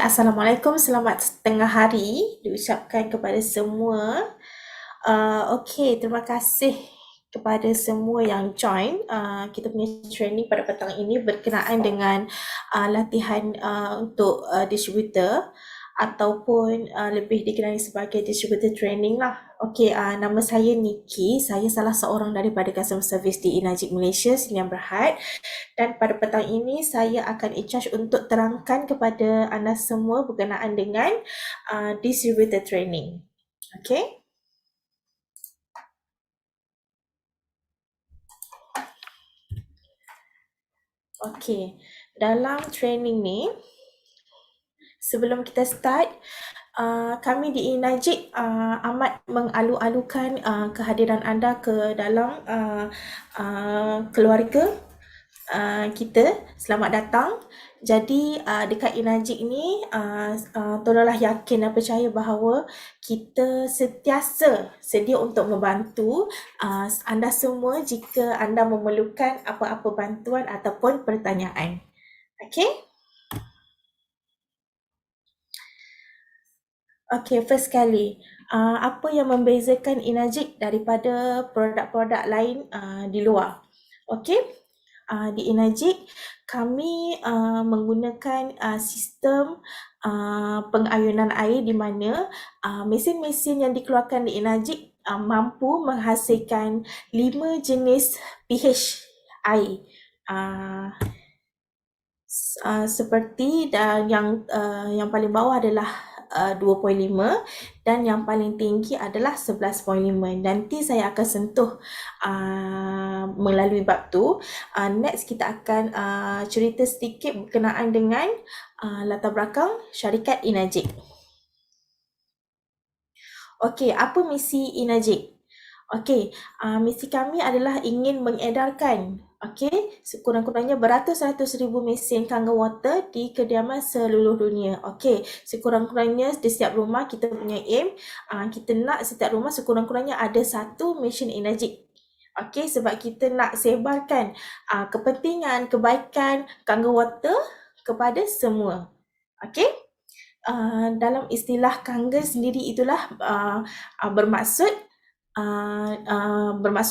Assalamualaikum, selamat tengah hari diucapkan kepada semua. Okey, terima kasih kepada semua yang join kita punya training pada petang ini berkenaan dengan latihan untuk distributor ataupun lebih dikenali sebagai distributor training lah. Okey, nama saya Nikki. Saya salah seorang daripada customer service di Enagic Malaysia, Sdn Bhd. Dan pada petang ini saya akan in charge untuk terangkan kepada anda semua berkenaan dengan distributor training. Okay? Okay. Dalam training ni, sebelum kita start, kami di Enagic amat mengalu-alukan kehadiran anda ke dalam keluarga kita. Selamat datang. Jadi dekat Enagic ni tolonglah yakin dan percaya bahawa kita sentiasa sedia untuk membantu anda semua jika anda memerlukan apa-apa bantuan ataupun pertanyaan. Okay? Okay, first sekali, apa yang membezakan Enagic daripada produk-produk lain di luar? Okay, di Enagic kami menggunakan sistem pengayunan air di mana mesin-mesin yang dikeluarkan di Enagic mampu menghasilkan 5 jenis pH air. Seperti yang paling bawah adalah 2.5 dan yang paling tinggi adalah 11.5. Nanti saya akan sentuh melalui bab tu. Next kita akan cerita sedikit berkenaan dengan latar belakang syarikat Enagic. Okey, apa misi Enagic? Okey, misi kami adalah ingin mengedarkan sekurang-kurangnya beratus-ratus ribu mesin Kangen Water di kediaman seluruh dunia. Okey, sekurang-kurangnya di setiap rumah kita punya aim, kita nak setiap rumah sekurang-kurangnya ada satu mesin Enagic. Okey, sebab kita nak sebarkan kepentingan, kebaikan Kangen Water kepada semua. Okey? Dalam istilah Kangen sendiri itulah bermaksud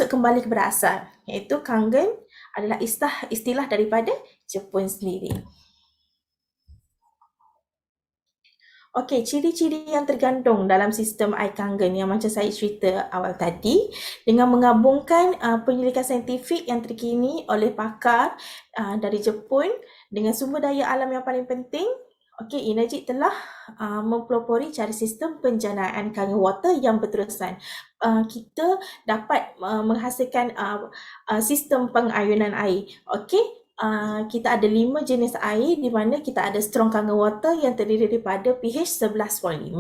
kembali kepada asal, iaitu Kangen adalah istilah daripada Jepun sendiri. Okey, ciri-ciri yang tergandung dalam sistem air Kangen yang macam saya cerita awal tadi dengan menggabungkan penyelidikan saintifik yang terkini oleh pakar dari Jepun dengan sumber daya alam yang paling penting. Okey, Enagic telah mempelopori cara sistem penjanaan Kangen Water yang berterusan. Kita dapat menghasilkan sistem pengayunan air. Okey, kita ada 5 jenis air di mana kita ada Strong Kangen Water yang terdiri daripada pH 11.5,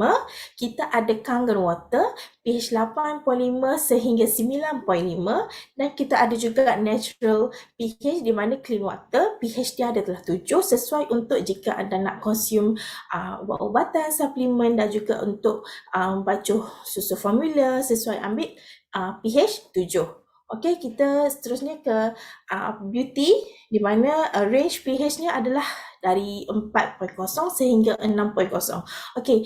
kita ada Kangen Water pH 8.5 sehingga 9.5 dan kita ada juga Natural pH di mana Clean Water pH dia adalah 7 sesuai untuk jika anda nak consume ubat-ubatan, suplemen dan juga untuk bacuh susu formula sesuai ambil pH 7. Okey, kita seterusnya ke beauty di mana range pH-nya adalah dari 4.0 sehingga 6.0. Okey,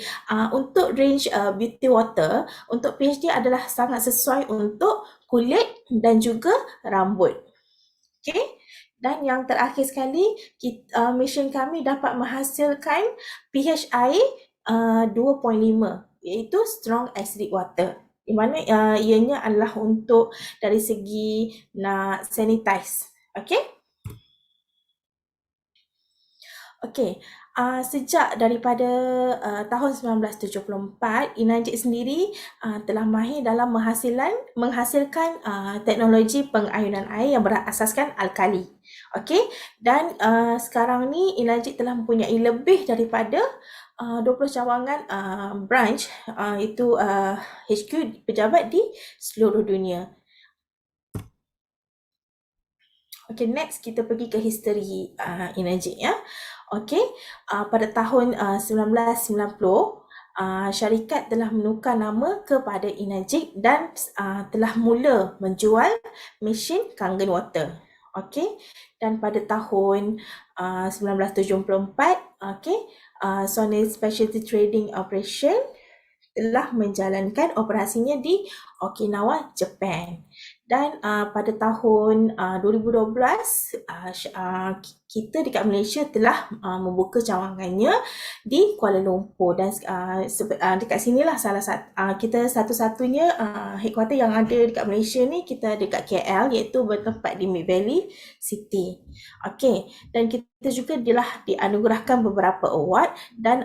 untuk range beauty water, untuk pH dia adalah sangat sesuai untuk kulit dan juga rambut. Okey, dan yang terakhir sekali, mesin kami dapat menghasilkan pH air 2.5 iaitu strong acidic water. Di mana ianya adalah untuk dari segi nak sanitize. Okey? Okey, sejak daripada tahun 1974, Enagic sendiri telah mahir dalam menghasilkan teknologi pengayunan air yang berasaskan alkali. Okey, dan sekarang ni Enagic telah mempunyai lebih daripada 20 cawangan branch itu HQ pejabat di seluruh dunia. Okay, next kita pergi ke history Enagic ya. Okay, pada tahun 1990 syarikat telah menukar nama kepada Enagic dan telah mula menjual mesin Kangen Water. Okay, dan pada tahun 1974, okay, Sony Specialty Trading Operation telah menjalankan operasinya di Okinawa, Japan. Dan pada tahun 2012, kita dekat Malaysia telah membuka cawangannya di Kuala Lumpur. Dan dekat sinilah kita satu-satunya headquarter yang ada dekat Malaysia ni, kita dekat KL, iaitu bertempat di Mid Valley City. Okey, dan kita juga telah dianugerahkan beberapa award, dan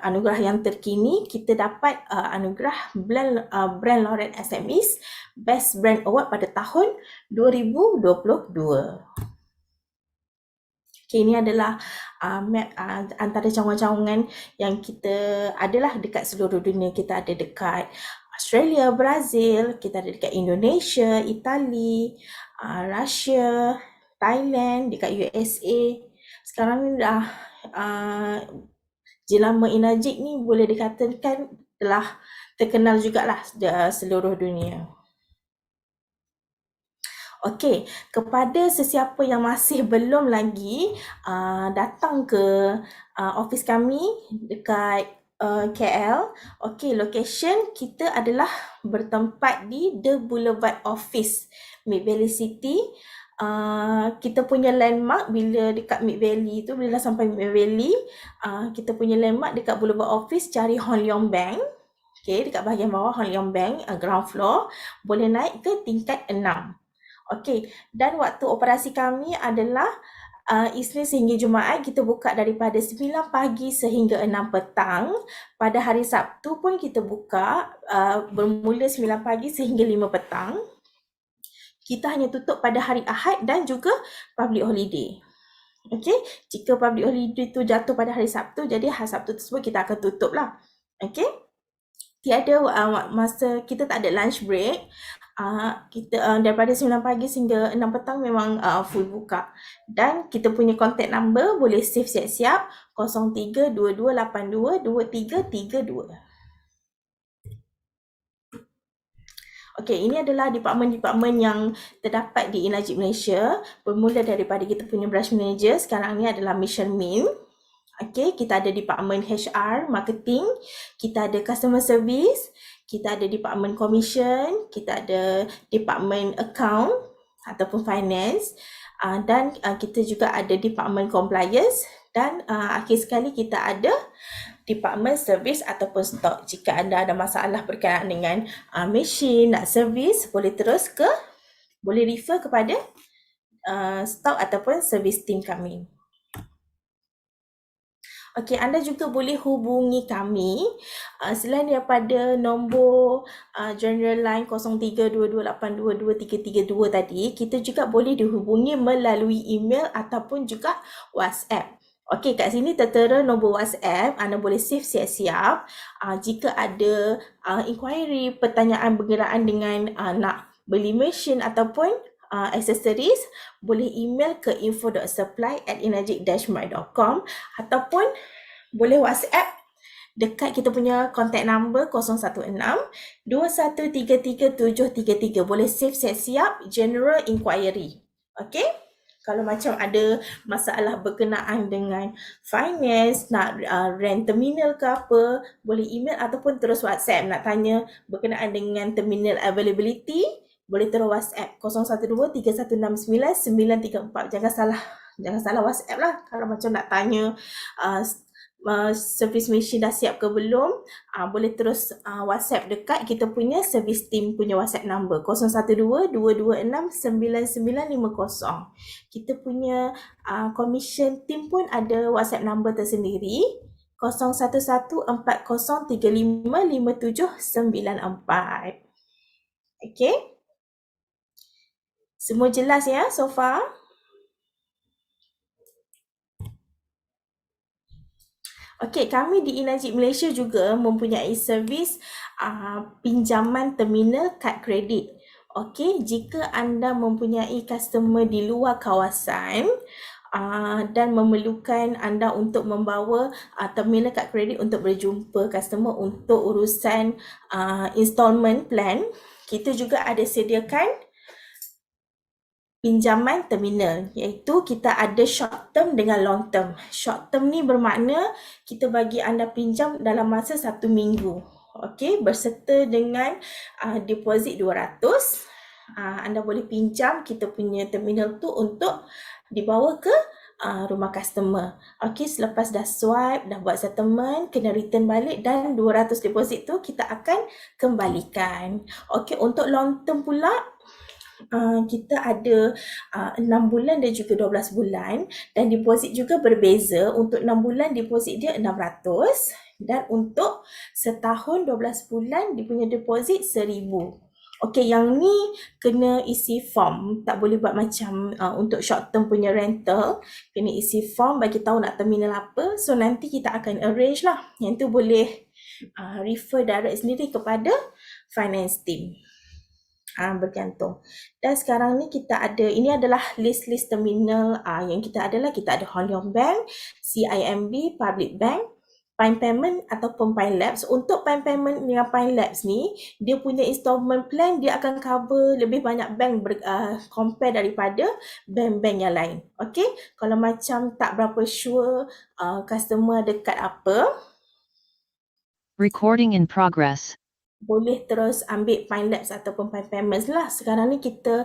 anugerah yang terkini kita dapat anugerah Brand Laureate SMEs Best Brand Award pada tahun 2022. Okay, ini adalah map antara cawangan-cawangan yang kita adalah dekat seluruh dunia. Kita ada dekat Australia, Brazil, kita ada dekat Indonesia, Itali, Russia, Thailand, dekat USA. Sekarang ni dah jenama Enagic ni boleh dikatakan telah terkenal jugalah di seluruh dunia. Okey, kepada sesiapa yang masih belum lagi datang ke office kami dekat KL, okey, location kita adalah bertempat di The Boulevard Office, Mid Valley City. Kita punya landmark bila dekat Mid Valley tu, bila dah sampai Mid Valley, kita punya landmark dekat Boulevard Office, cari Hon Leong Bank. Okay, dekat bahagian bawah Hon Leong Bank, ground floor, boleh naik ke tingkat 6. Okey, dan waktu operasi kami adalah Isnin sehingga Jumaat. Kita buka daripada 9 pagi sehingga 6 petang. Pada hari Sabtu pun kita buka bermula 9 pagi sehingga 5 petang. Kita hanya tutup pada hari Ahad dan juga public holiday. Okey, jika public holiday tu jatuh pada hari Sabtu, jadi hari Sabtu tersebut kita akan tutup lah. Okey, tiada masa, kita tak ada lunch break. Kita daripada 9 pagi sehingga 6 petang memang full buka. Dan kita punya contact number boleh save siap-siap 0322822332. Okey, ini adalah department-department yang terdapat di Enagic Malaysia. Bermula daripada kita punya branch manager, sekarang ni adalah Mission Min. Okey, kita ada department HR, marketing, kita ada customer service, kita ada department commission, kita ada department account ataupun finance, dan kita juga ada department compliance, dan akhir sekali kita ada department service ataupun stock. Jika anda ada masalah berkaitan dengan mesin nak service, boleh refer kepada stock ataupun service team kami. Okey, anda juga boleh hubungi kami selain daripada nombor general line 0322822332 tadi, kita juga boleh dihubungi melalui email ataupun juga WhatsApp. Okey, kat sini tertera nombor WhatsApp, anda boleh save siap-siap. Jika ada inquiry, pertanyaan berkenaan dengan nak beli mesin ataupun accessories, boleh email ke info.supply@enagic-mart.com ataupun boleh WhatsApp dekat kita punya contact number 016-2133-733. Boleh save siap-siap general inquiry. Okey? Kalau macam ada masalah berkenaan dengan finance, nak rent terminal ke apa, boleh email ataupun terus WhatsApp. Nak tanya berkenaan dengan terminal availability, boleh terus WhatsApp 0123169934. Jangan salah WhatsApp lah. Kalau macam nak tanya servis mesin dah siap ke belum, boleh terus WhatsApp dekat kita punya service team punya WhatsApp number 0122269950. Kita punya commission team pun ada WhatsApp number tersendiri 0114355794. Okay, semua jelas ya so far? Okey, kami di Enagic Malaysia juga mempunyai servis pinjaman terminal kad kredit. Okey, jika anda mempunyai customer di luar kawasan dan memerlukan anda untuk membawa terminal kad kredit untuk berjumpa customer untuk urusan installment plan, kita juga ada sediakan pinjaman terminal, iaitu kita ada short term dengan long term. Short term ni bermakna kita bagi anda pinjam dalam masa 1 minggu. Okey, berserta dengan deposit 200. Anda boleh pinjam kita punya terminal tu untuk dibawa ke rumah customer. Okey, selepas dah swipe, dah buat settlement, kena return balik dan 200 deposit tu kita akan kembalikan. Okey, untuk long term pula kita ada 6 bulan dan juga 12 bulan, dan deposit juga berbeza. Untuk 6 bulan deposit dia 600 dan untuk setahun 12 bulan dia punya deposit 1000. Okey, yang ni kena isi form, tak boleh buat macam untuk short term punya rental, kena isi form bagi tahu nak terminal apa. So nanti kita akan arrange lah, yang tu boleh refer direct sendiri kepada finance team. Bergantung. Dan sekarang ni kita ada, ini adalah list-list terminal yang kita adalah, kita ada Hong Leong Bank, CIMB, Public Bank, Pine Payment ataupun Pine Labs. Untuk Pine Payment dengan Pine Labs ni, dia punya installment plan dia akan cover lebih banyak bank compare daripada bank-bank yang lain. Okay, kalau macam tak berapa sure customer dekat apa, Recording in progress. boleh terus ambil Pine Labs ataupun Pine Payments lah. Sekarang ni kita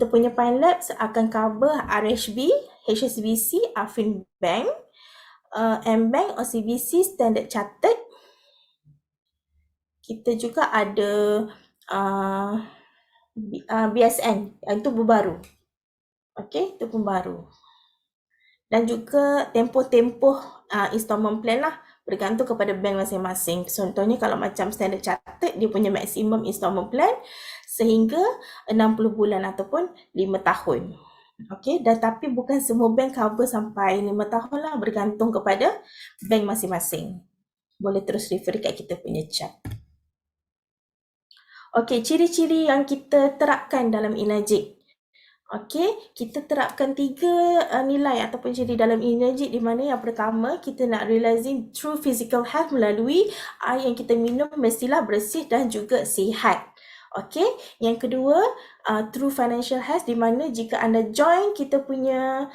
punya Pine Labs akan cover RHB, HSBC, Affin Bank, M-Bank, OCBC, Standard Chartered. Kita juga ada BSN, yang itu baru. Okey, itu pun baru. Dan juga tempoh-tempoh installment plan lah, bergantung kepada bank masing-masing. Contohnya kalau macam Standard Chartered, dia punya maximum installment plan sehingga 60 bulan ataupun 5 tahun. Okey, dan tapi bukan semua bank cover sampai 5 tahun lah, bergantung kepada bank masing-masing. Boleh terus refer dekat kita punya chart. Okey, ciri-ciri yang kita terapkan dalam Enagic. Okey, kita terapkan 3 nilai ataupun ciri dalam Enagic, di mana yang pertama kita nak realizing true physical health melalui air yang kita minum mestilah bersih dan juga sihat. Okey, yang kedua true financial health, di mana jika anda join kita punya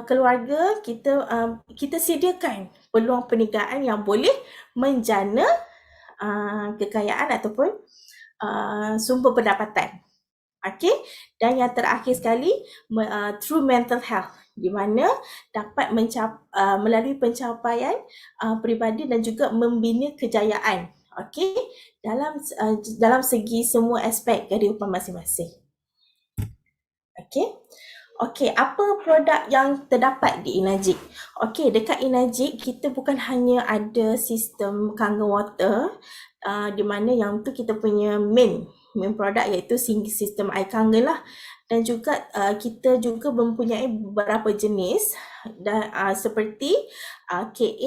keluarga, kita sediakan peluang perniagaan yang boleh menjana kekayaan ataupun sumber pendapatan. Okey, dan yang terakhir sekali true mental health, di mana dapat melalui pencapaian peribadi dan juga membina kejayaan. Okey, dalam segi semua aspek kehidupan masing-masing. Okey, apa produk yang terdapat di Enagic? Okey, dekat Enagic kita bukan hanya ada sistem Kangen Water, di mana yang tu kita punya main produk, iaitu sistem air Kangen lah. Dan juga kita juga mempunyai beberapa jenis seperti K8,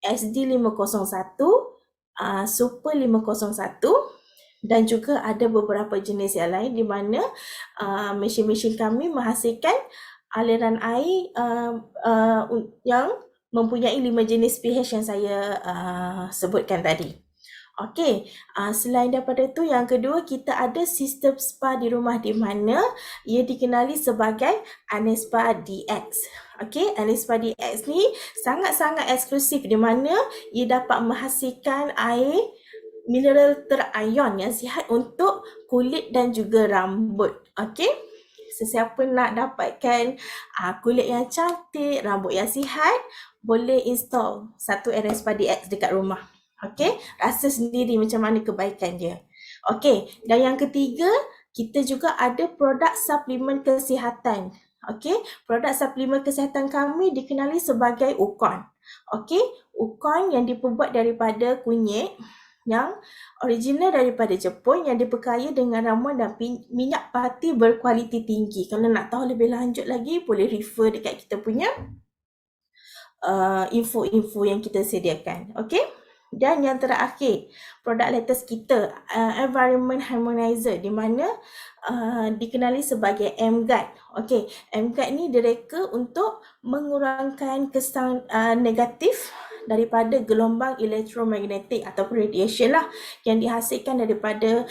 SD501, Super 501, dan juga ada beberapa jenis yang lain, di mana mesin-mesin kami menghasilkan aliran air yang mempunyai 5 jenis pH yang saya sebutkan tadi. Okey, selain daripada itu, yang kedua kita ada sistem spa di rumah, di mana ia dikenali sebagai Anespa DX. Okey, Anespa DX ni sangat-sangat eksklusif, di mana ia dapat menghasilkan air mineral terion yang sihat untuk kulit dan juga rambut. Okey, sesiapa nak dapatkan kulit yang cantik, rambut yang sihat, boleh install satu Anespa DX dekat rumah. Okey, rasa sendiri macam mana kebaikan dia. Okey, dan yang ketiga, kita juga ada produk suplemen kesihatan. Okey, produk suplemen kesihatan kami dikenali sebagai Ukon. Okey, Ukon yang diperbuat daripada kunyit, yang original daripada Jepun, yang diperkaya dengan ramuan dan minyak pati berkualiti tinggi. Kalau nak tahu lebih lanjut lagi, boleh refer dekat kita punya info-info yang kita sediakan. Okey, dan yang terakhir, produk latest kita, Environment Harmonizer, di mana dikenali sebagai M-Guard. Okey, M-Guard ni direka untuk mengurangkan kesan negatif daripada gelombang elektromagnetik ataupun radiation lah yang dihasilkan daripada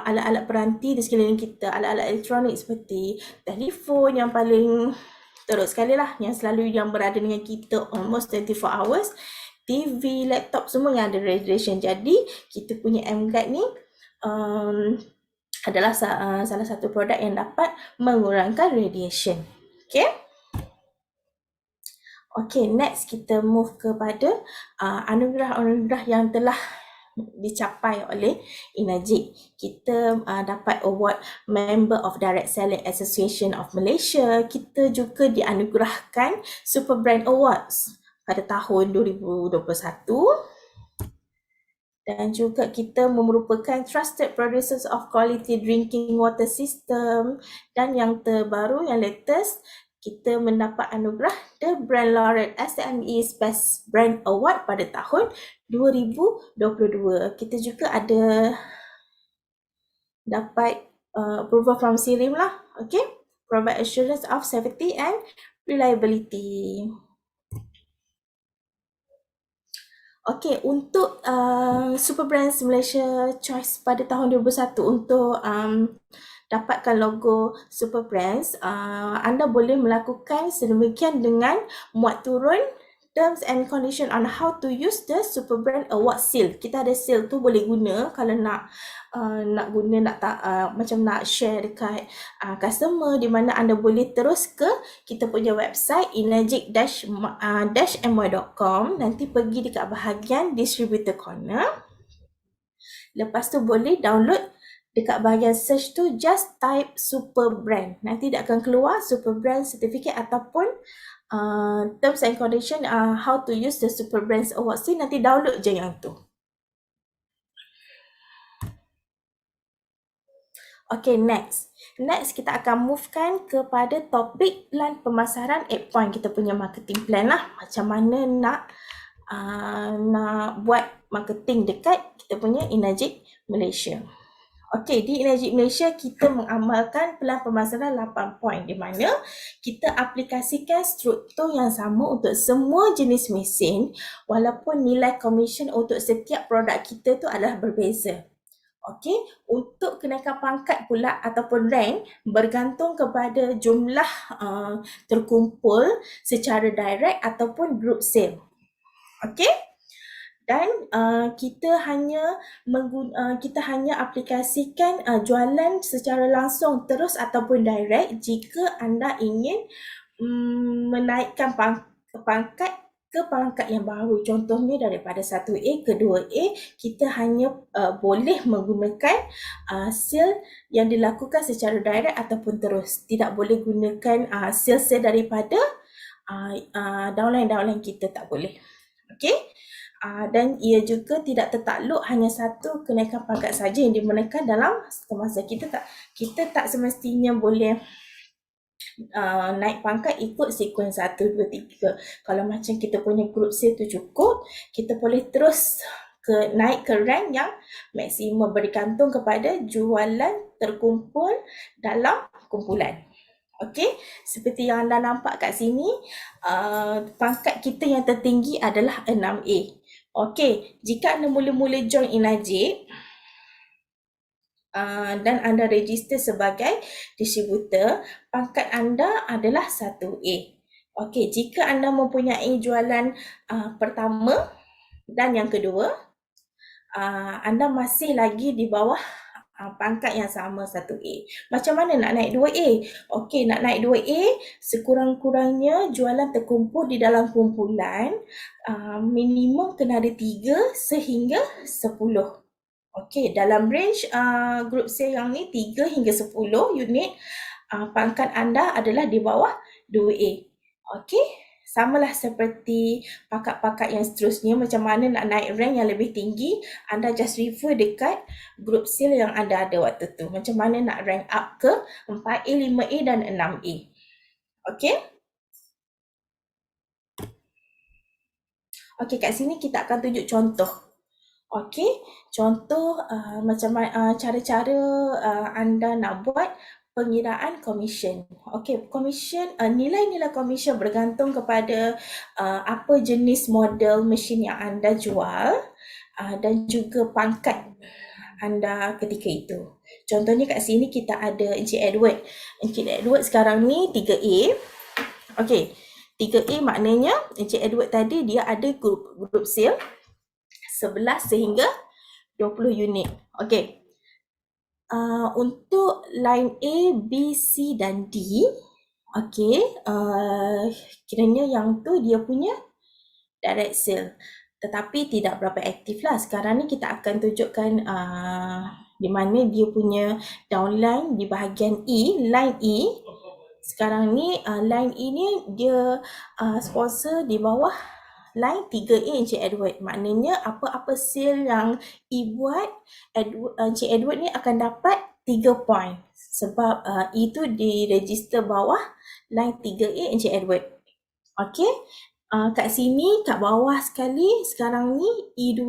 alat-alat peranti di sekeliling kita, alat-alat elektronik seperti telefon yang paling teruk sekali lah, yang selalu yang berada dengan kita almost 24 hours, TV, laptop semua yang ada radiation. Jadi kita punya MGuard ni adalah salah satu produk yang dapat mengurangkan radiation. Okay. Okay, next kita move kepada anugerah-anugerah yang telah dicapai oleh Enagic. Kita dapat award Member of Direct Selling Association of Malaysia. Kita juga dianugerahkan Super Brand Awards pada tahun 2021. Dan juga kita merupakan Trusted Producers of Quality Drinking Water System. Dan yang terbaru, yang latest, kita mendapat anugerah The Brand Laureate SME's Best Brand Award pada tahun 2022. Kita juga ada dapat approval from SIRIM lah. Okay. Provide assurance of safety and reliability. Okay, untuk Super Brands Malaysia Choice pada tahun 2021 untuk dapatkan logo Super Brands, anda boleh melakukan sedemikian dengan muat turun terms and condition on how to use the Super Brand Award seal. Kita ada seal tu boleh guna kalau nak guna, macam nak share dekat customer, di mana anda boleh terus ke kita punya website enagic-my.com, nanti pergi dekat bahagian distributor corner. Lepas tu boleh download dekat bahagian search tu, just type Super Brand. Nanti dia akan keluar Super Brand Certificate ataupun terms and condition how to use the Super Brands Award. Nanti download je yang tu. Okay, next. Next, kita akan movekan kepada topik plan pemasaran 8 point kita punya marketing plan lah. Macam mana nak buat marketing dekat kita punya Enagic Malaysia. Okay, di Enagic Malaysia kita mengamalkan plan pemasaran 8 point, di mana kita aplikasikan struktur yang sama untuk semua jenis mesin walaupun nilai komisen untuk setiap produk kita tu adalah berbeza. Okay, untuk kenaikan pangkat pula ataupun rank bergantung kepada jumlah terkumpul secara direct ataupun group sale. Okay. Dan kita hanya aplikasikan jualan secara langsung terus ataupun direct jika anda ingin menaikkan pangkat ke pangkat yang baru. Contohnya daripada 1A ke 2A, kita hanya boleh menggunakan sale yang dilakukan secara direct ataupun terus. Tidak boleh gunakan sale daripada downline kita, tak boleh. Okay. Dan ia juga tidak tertakluk hanya satu kenaikan pangkat saja yang dimenaikkan dalam semasa. Kita tak semestinya boleh naik pangkat ikut sequence 1, 2, 3. Kalau macam kita punya group sale tu cukup, kita boleh terus naik ke rank yang maksimum bergantung kepada jualan terkumpul dalam kumpulan. Okey, seperti yang anda nampak kat sini, pangkat kita yang tertinggi adalah 6A. Okey, jika anda mula-mula join Enagic dan anda register sebagai distributor, pangkat anda adalah 1A. Okey, jika anda mempunyai jualan pertama dan yang kedua, anda masih lagi di bawah pangkat yang sama 1A. Macam mana nak naik 2A? Okey, nak naik 2A, sekurang-kurangnya jualan terkumpul di dalam kumpulan minimum kena ada 3 sehingga 10. Okey, dalam range group sale yang ni 3 hingga 10 unit, pangkat anda adalah di bawah 2A. Okey, samalah seperti pangkat-pangkat yang seterusnya. Macam mana nak naik rank yang lebih tinggi, anda just refer dekat group sale yang anda ada waktu tu. Macam mana nak rank up ke 4A, 5A dan 6A. Okey. Okey, kat sini kita akan tunjuk contoh. Okey, contoh macam cara-cara anda nak buat Pengiraan komisen. Okey, komisen, nilai-nilai komisen bergantung kepada apa jenis model mesin yang anda jual dan juga pangkat anda ketika itu. Contohnya kat sini kita ada Encik Edward. Encik Edward sekarang ni 3A. Okey, 3A maknanya Encik Edward tadi dia ada grup sale 11 sehingga 20 unit. Okey. Untuk line A, B, C dan D, okey, kiranya yang tu dia punya direct sale. Tetapi tidak berapa aktif lah. Sekarang ni kita akan tunjukkan di mana dia punya downline di bahagian E, line E. Sekarang ni line E ni dia sponsor di bawah line 3A Encik Edward. Maknanya apa-apa sale yang E buat, Encik Edward ni akan dapat 3 point. Sebab E tu diregister bawah line 3A Encik Edward. Okey. Kat sini, kat bawah sekali, sekarang ni E2,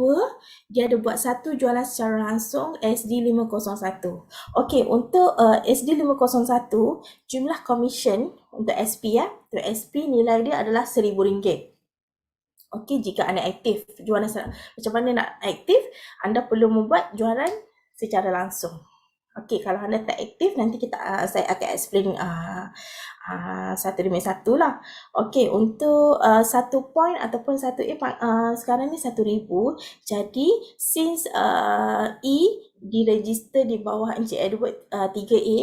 dia ada buat satu jualan secara langsung SD501. Okey, untuk SD501, jumlah komisen untuk SP untuk SP nilai dia adalah RM1,000. Okey, jika anda aktif jualan macam mana nak aktif, anda perlu membuat jualan secara langsung. Okey, kalau anda tak aktif, nanti saya akan explain satu demi satu lah. Okey, untuk 1 point ataupun 1A sekarang ni 1,000. Jadi, since E diregister di bawah Encik Edward 3A,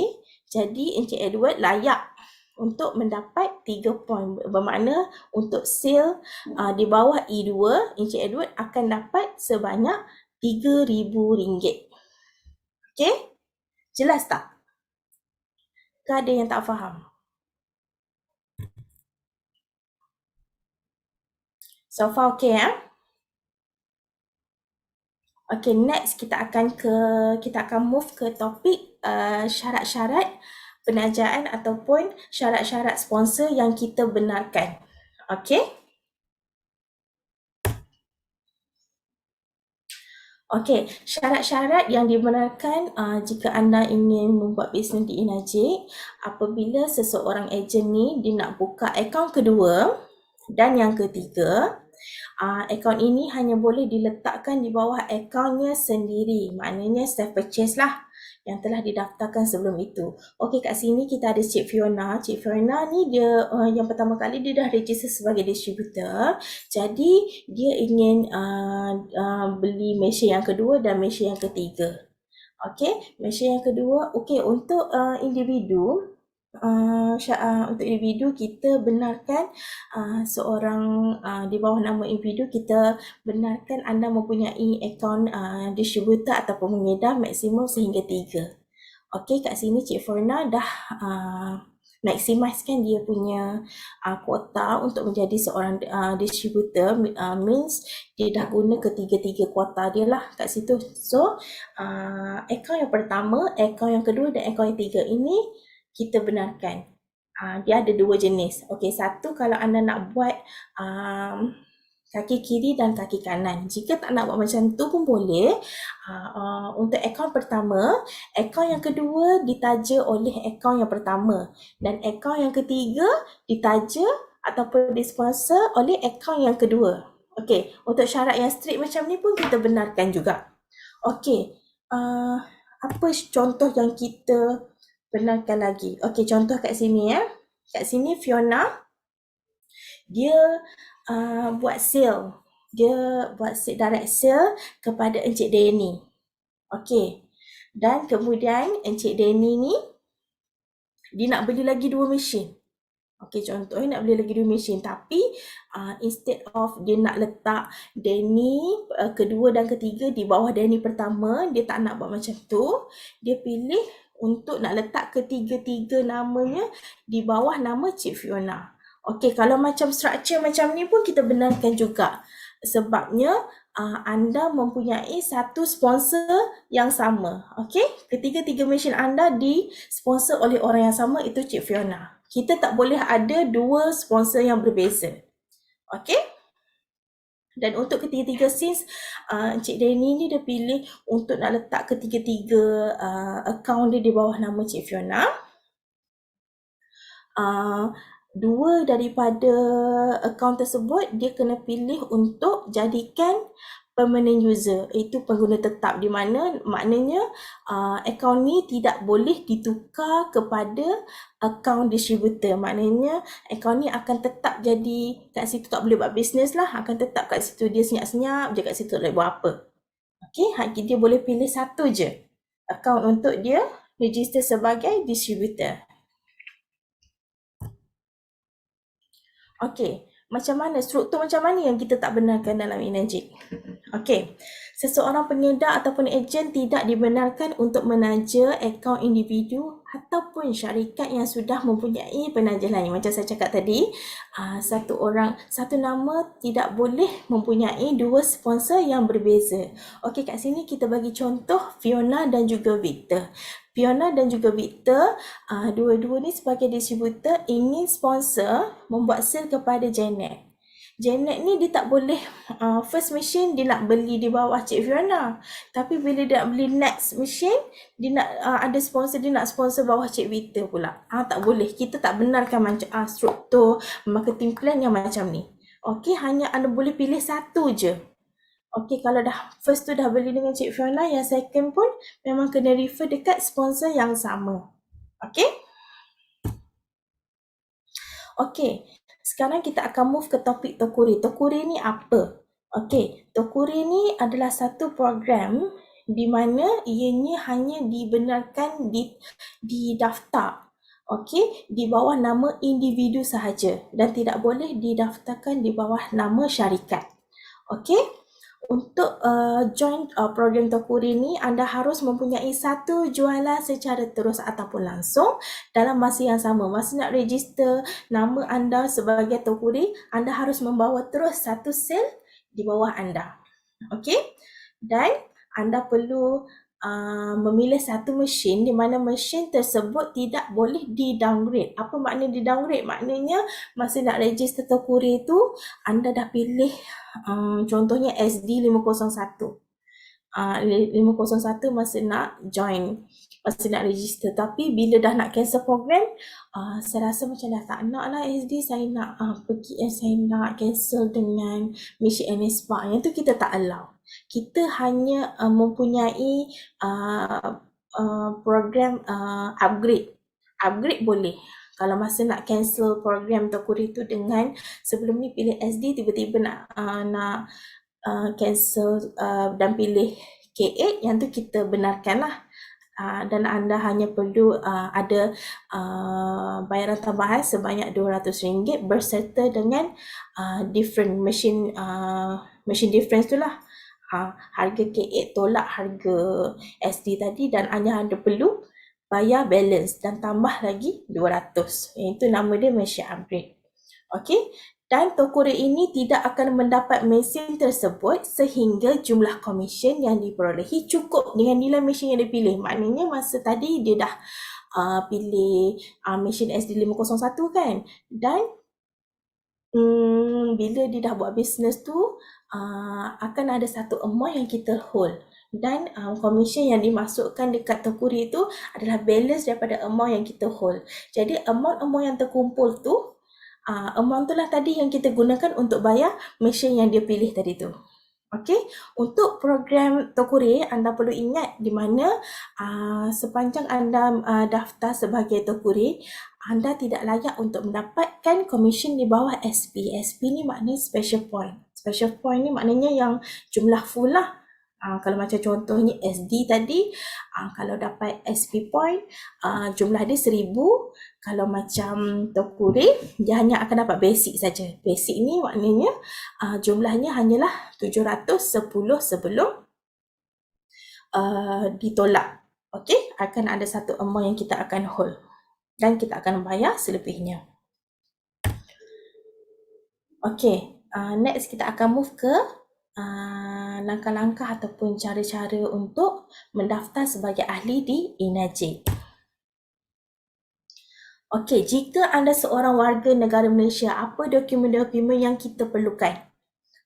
jadi Encik Edward layak untuk mendapat 3 point. Bermakna untuk sale di bawah E2, Encik Edward akan dapat sebanyak RM3,000. Okey? Jelas tak? Ke ada yang tak faham? So far okey ya? Okay, next kita akan move ke topik syarat-syarat penajaan ataupun syarat-syarat sponsor yang kita benarkan. Okay? Okay, syarat-syarat yang dibenarkan jika anda ingin membuat bisnes di Enagic, apabila seseorang ejen ni dia nak buka akaun kedua dan yang ketiga, akaun ini hanya boleh diletakkan di bawah akaunnya sendiri. Maknanya self purchase lah yang telah didaftarkan sebelum itu. Okey, kat sini kita ada Cik Fiona. Cik Fiona ni dia yang pertama kali dia dah register sebagai distributor. Jadi dia ingin beli mesin yang kedua dan mesin yang ketiga. Okey, mesin yang kedua. Okey, untuk individu, untuk individu kita benarkan seorang di bawah nama individu, kita benarkan anda mempunyai akaun distributor ataupun mengedar maksimum sehingga 3. Okey, kat sini Cik Forna dah maximiskan dia punya kuota untuk menjadi seorang distributor, means dia dah guna ketiga-tiga kuota dia lah kat situ. So, akaun yang pertama, akaun yang kedua dan akaun yang tiga ini kita benarkan. Dia ada dua jenis. Okey, satu kalau anda nak buat kaki kiri dan kaki kanan. Jika tak nak buat macam tu pun boleh. Untuk akaun pertama, akaun yang kedua ditaja oleh akaun yang pertama. Dan akaun yang ketiga ditaja ataupun disponsor oleh akaun yang kedua. Okey, untuk syarat yang strict macam ni pun kita benarkan juga. Okey, apa contoh yang kita benarkan lagi? Okey, contoh kat sini ya. Kat sini Fiona, dia buat sale. Dia buat direct sale kepada Encik Denny. Okey. Dan kemudian Encik Denny ni, dia nak beli lagi 2 mesin. Okey, contohnya nak beli lagi 2 mesin. Tapi instead of dia nak letak Denny kedua dan ketiga di bawah Denny pertama, dia tak nak buat macam tu. Dia pilih untuk nak letak ketiga-tiga namanya di bawah nama Cik Fiona. Okey, kalau macam structure macam ni pun kita benarkan juga. Sebabnya anda mempunyai satu sponsor yang sama. Okey, ketiga-tiga mesin anda disponsor oleh orang yang sama, itu Cik Fiona. Kita tak boleh ada dua sponsor yang berbeza. Okey? Dan untuk ketiga-tiga since Encik Denny ni dia pilih untuk nak letak ketiga-tiga akaun dia di bawah nama Cik Fiona. dua daripada akaun tersebut dia kena pilih untuk jadikan permanent user, iaitu pengguna tetap, di mana maknanya akaun ni tidak boleh ditukar kepada akaun distributor. Maknanya akaun ni akan tetap jadi kat situ, tak boleh buat bisnes lah, akan tetap kat situ, dia senyap-senyap je kat situ, tak boleh buat apa. Okey, dia boleh pilih satu je akaun untuk dia register sebagai distributor. Okey, macam mana, struktur macam mana yang kita tak benarkan dalam eNajiq? Okey, seseorang pengedar ataupun ejen tidak dibenarkan untuk menaja akaun individu ataupun syarikat yang sudah mempunyai penaja lain. Macam saya cakap tadi, satu nama tidak boleh mempunyai dua sponsor yang berbeza. Okey, kat sini kita bagi contoh Fiona dan juga Victor. Fiona dan juga Victor, dua-dua ni sebagai distributor ingin sponsor membuat sale kepada Janet. Janet ni dia tak boleh first machine dia nak beli di bawah Cik Fiona. Tapi bila dia nak beli next machine, dia nak ada sponsor, dia nak sponsor bawah Cik Victor pula. Tak boleh. Kita tak benarkan macam struktur marketing plan yang macam ni. Okey, hanya anda boleh pilih satu je. Okey, kalau dah first tu dah beli dengan Cik Fiona, yang second pun memang kena refer dekat sponsor yang sama. Okey? Okey. Sekarang kita akan move ke topik Tokuri. Tokuri ni apa? Okey, Tokuri ni adalah satu program di mana ianya hanya dibenarkan di daftar. Okey, di bawah nama individu sahaja dan tidak boleh didaftarkan di bawah nama syarikat. Okey? Untuk join program Tokuri ni, anda harus mempunyai satu jualan secara terus ataupun langsung dalam masa yang sama. Masa nak register nama anda sebagai Tokuri, anda harus membawa terus satu sale di bawah anda. Okey? Dan anda perlu memilih satu mesin di mana mesin tersebut tidak boleh di-downgrade. Apa makna di-downgrade? Maknanya masa nak register Tokuri tu, anda dah pilih contohnya SD501. 501 masa nak join, masa nak register. Tapi bila dah nak cancel program, saya rasa macam dah tak nak lah SD, saya nak saya nak cancel dengan mesin NS Bar. Yang tu kita tak allow. Kita hanya mempunyai program upgrade. Upgrade boleh. Kalau masa nak cancel program Tokuri tu dengan sebelum ni pilih SD, tiba-tiba nak cancel dan pilih K8, yang tu kita benarkan lah. Dan anda hanya perlu ada bayaran tambahan sebanyak RM200 berserta dengan different machine difference tu lah. Harga K8 tolak harga SD tadi dan anda perlu bayar balance dan tambah lagi 200. Itu nama dia machine upgrade. Okey, dan Tokuri ini tidak akan mendapat mesin tersebut sehingga jumlah komisen yang diperolehi cukup dengan nilai mesin yang dipilih. Maknanya masa tadi dia dah pilih mesin SD501 kan, dan bila dia dah buat bisnes tu, akan ada satu amount yang kita hold. Dan komisen yang dimasukkan dekat Tokuri itu adalah balance daripada amount yang kita hold. Jadi amount yang terkumpul tu, amount tu lah tadi yang kita gunakan untuk bayar mesin yang dia pilih tadi tu. Okey, untuk program Tokuri, anda perlu ingat di mana sepanjang anda daftar sebagai Tokuri, anda tidak layak untuk mendapatkan komisen di bawah SP. SP ni maknanya special point. Special point ni maknanya yang jumlah full lah. Kalau macam contohnya SD tadi, kalau dapat SP point, jumlah dia 1000. Kalau macam Tokuri, dia hanya akan dapat basic saja. Basic ni maknanya jumlahnya hanyalah 710 sebelum ditolak. Okey, akan ada satu amount yang kita akan hold dan kita akan bayar selebihnya. Okey, next kita akan move ke langkah-langkah ataupun cara-cara untuk mendaftar sebagai ahli di eNajiq. Okey, jika anda seorang warga negara Malaysia, apa dokumen-dokumen yang kita perlukan?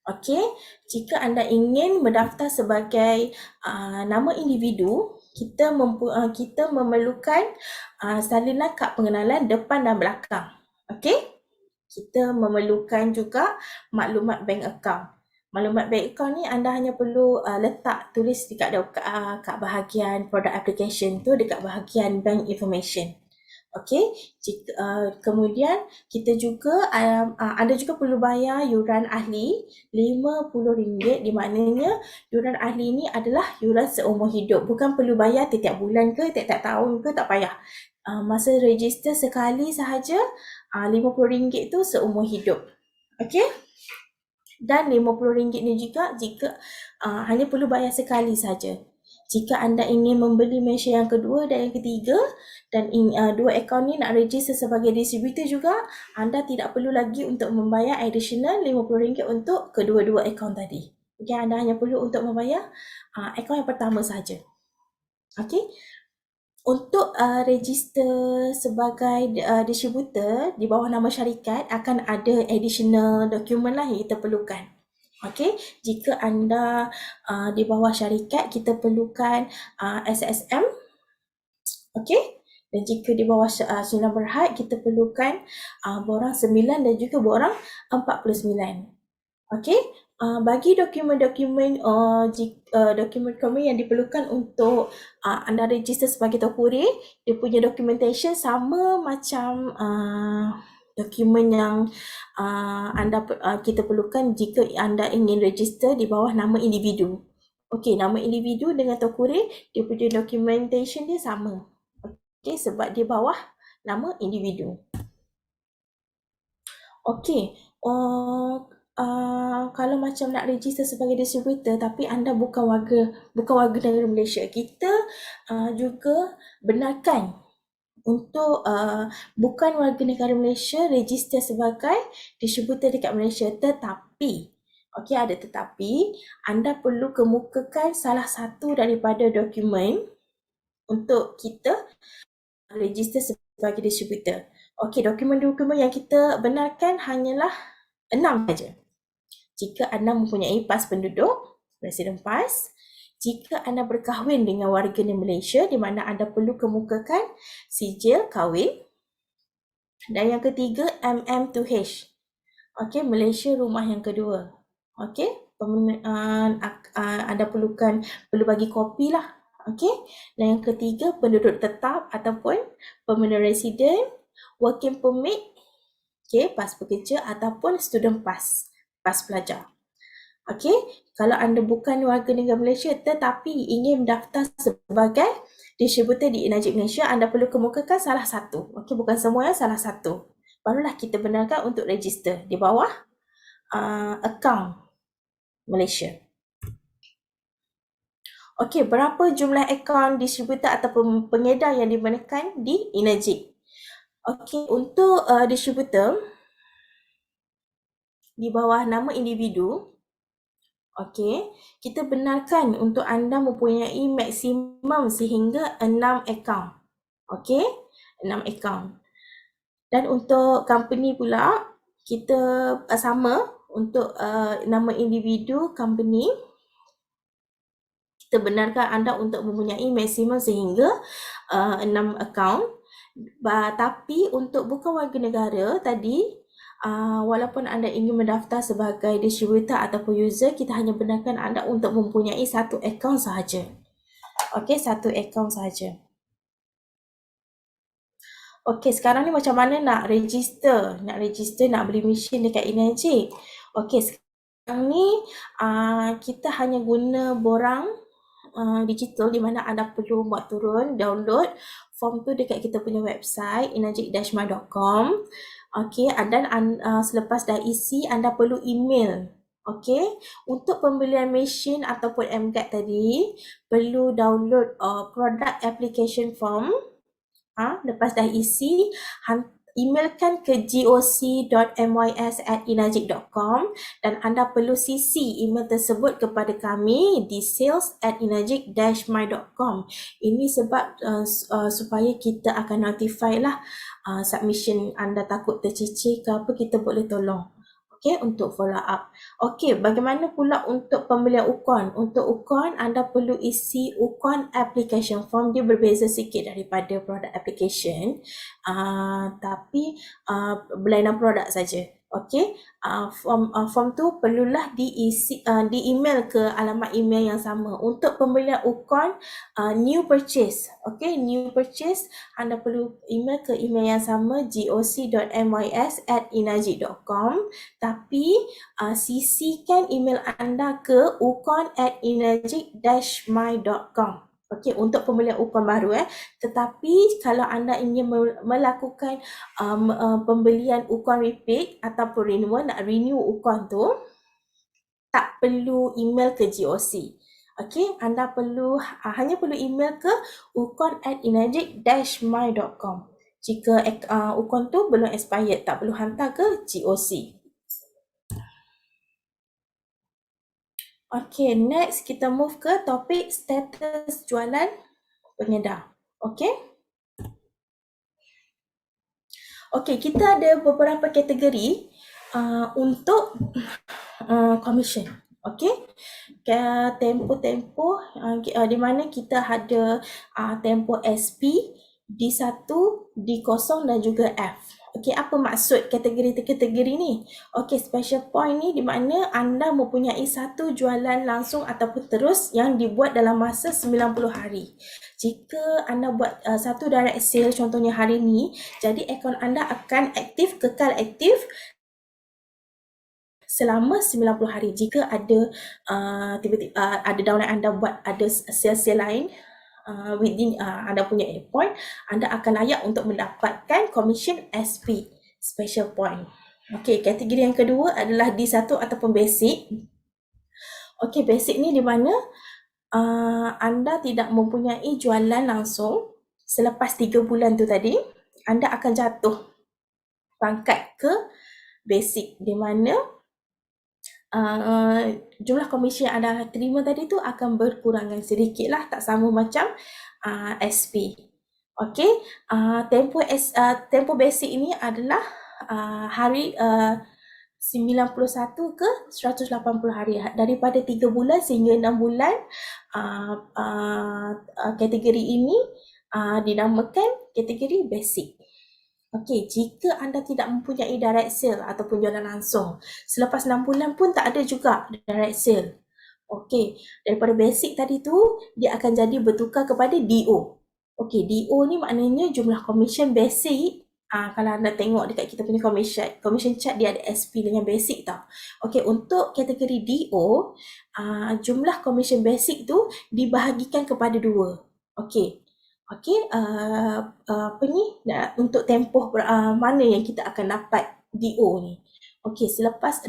Okey, jika anda ingin mendaftar sebagai nama individu, kita memerlukan salinan kad pengenalan depan dan belakang. Okey? Kita memerlukan juga maklumat bank account. Maklumat bank account ni anda hanya perlu tulis dekat kat bahagian product application tu, dekat bahagian bank information. Okey, kemudian kita juga anda juga perlu bayar yuran ahli RM50, di maknanya yuran ahli ni adalah yuran seumur hidup, bukan perlu bayar tiap bulan ke tiap tahun ke, tak payah. Masa register sekali sahaja, RM50 tu seumur hidup. Okey? Dan RM50 ni juga jika hanya perlu bayar sekali saja. Jika anda ingin membeli Malaysia yang kedua dan yang ketiga dan dua akaun ni nak register sebagai distributor juga, anda tidak perlu lagi untuk membayar additional RM50 untuk kedua-dua akaun tadi. Okey, anda hanya perlu untuk membayar akaun yang pertama saja. Okey? Untuk register sebagai distributor di bawah nama syarikat akan ada additional dokumen lah yang kita perlukan. Okey, jika anda di bawah syarikat, kita perlukan SSM. Okey, dan jika di bawah Sunnah Berhad, kita perlukan borang 9 dan juga borang 49. Okey, bagi dokumen-dokumen dokumen yang diperlukan untuk anda register sebagai Tokure, dia punya documentation sama macam dokumen yang kita perlukan jika anda ingin register di bawah nama individu. Okey, nama individu dengan Tokure, dia punya documentation dia sama. Okey, sebab di bawah nama individu. Okey, kalau macam nak register sebagai distributor tapi anda bukan warga negara Malaysia, kita juga benarkan untuk bukan warga negara Malaysia register sebagai distributor dekat Malaysia, tetapi ada tetapi anda perlu kemukakan salah satu daripada dokumen untuk kita register sebagai distributor. Okey, dokumen-dokumen yang kita benarkan hanyalah 6 saja. Jika anda mempunyai PAS penduduk, Resident PAS, jika anda berkahwin dengan warga negara Malaysia, di mana anda perlu kemukakan sijil kahwin. Dan yang ketiga, MM2H. Okey, Malaysia rumah yang kedua. Okey, anda perlu bagi kopi lah. Okey, dan yang ketiga, penduduk tetap ataupun permanent resident, working permit, okey, PAS pekerja ataupun student PAS, PAS pelajar. Okey, kalau anda bukan warga negara Malaysia tetapi ingin mendaftar sebagai distributor di Enagic Malaysia, anda perlu kemukakan salah satu. Okey, bukan semua, salah satu. Barulah kita benarkan untuk register di bawah akaun Malaysia. Okey, berapa jumlah akaun distributor ataupun pengedar yang dibenarkan di Enagic? Okey, untuk distributor di bawah nama individu, okey, kita benarkan untuk anda mempunyai maksimum sehingga 6 akaun. Okey, 6 akaun. Dan untuk company pula, kita sama untuk nama individu company, kita benarkan anda untuk mempunyai maksimum sehingga 6 akaun. Tapi untuk bukan warga negara tadi, walaupun anda ingin mendaftar sebagai distributor ataupun user, kita hanya benarkan anda untuk mempunyai satu akaun sahaja. Okey, satu akaun sahaja. Okey, sekarang ni macam mana nak register? Nak beli mesin dekat Enagic. Okey, sekarang ni kita hanya guna borang digital, di mana anda perlu buat download form tu dekat kita punya website enagic-my.com. Okey, dan selepas dah isi, anda perlu email. Okey, untuk pembelian mesin ataupun MGAT tadi, perlu download product application form. Lepas dah isi, emailkan ke goc.mys@enagic.com dan anda perlu CC email tersebut kepada kami di sales@enagic-my.com. Ini sebab supaya kita akan notify lah submission anda takut tercicir ke apa, kita boleh tolong. Okey, untuk follow up. Okey, bagaimana pula untuk pembelian UKON? Untuk UKON, anda perlu isi UKON application form. Dia berbeza sikit daripada product application. Tapi berlainan produk saja. Okey, form tu perlulah diisi, di email ke alamat email yang sama. Untuk pembelian UKON, new purchase. Okey, new purchase, anda perlu email ke email yang sama, goc.mys@inaji.com. Tapi sisihkan email anda ke ukon@energetic-my.com. Okey, untuk pembelian ukon baru Tetapi kalau anda ingin melakukan pembelian ukon repeat ataupun renewal, nak renew ukon tu, tak perlu email ke GOC. Okey, anda hanya perlu email ke ukon@energetic-my.com. Jika ukon tu belum expired, tak perlu hantar ke GOC. Okay, next kita move ke topik status jualan pengedar. Okay. Okay, kita ada beberapa kategori untuk commission. Okay. Tempoh-tempoh di mana kita ada tempoh SP, D1, D0 dan juga F. Okey, apa maksud kategori-kategori ni? Okey, special point ni di mana anda mempunyai satu jualan langsung ataupun terus yang dibuat dalam masa 90 hari. Jika anda buat satu direct sale contohnya hari ni, jadi akaun anda akan kekal aktif selama 90 hari. Jika ada tiba-tiba ada downline anda buat ada sale-sale lain within anda punya point, anda akan layak untuk mendapatkan commission SP, special point. Okey, kategori yang kedua adalah D1 ataupun basic. Okey, basic ni di mana anda tidak mempunyai jualan langsung selepas 3 bulan tu tadi, anda akan jatuh pangkat ke basic, di mana jumlah komisi yang anda terima tadi tu akan berkurangan sedikit lah, tak sama macam SP. Okey, tempoh basic ini adalah hari 91 ke 180 hari, daripada 3 bulan sehingga 6 bulan. Kategori ini dinamakan kategori basic. Okey, jika anda tidak mempunyai direct sale ataupun jualan langsung, selepas 6 bulan pun tak ada juga direct sale. Okey, daripada basic tadi tu, dia akan jadi bertukar kepada DO. Okey, DO ni maknanya jumlah commission basic. Kalau anda tengok dekat kita punya commission chart, dia ada SP dengan basic tau. Okey, untuk kategori DO, jumlah commission basic tu dibahagikan kepada 2. Okey. Okey, untuk tempoh mana yang kita akan dapat DO ni? Okey, selepas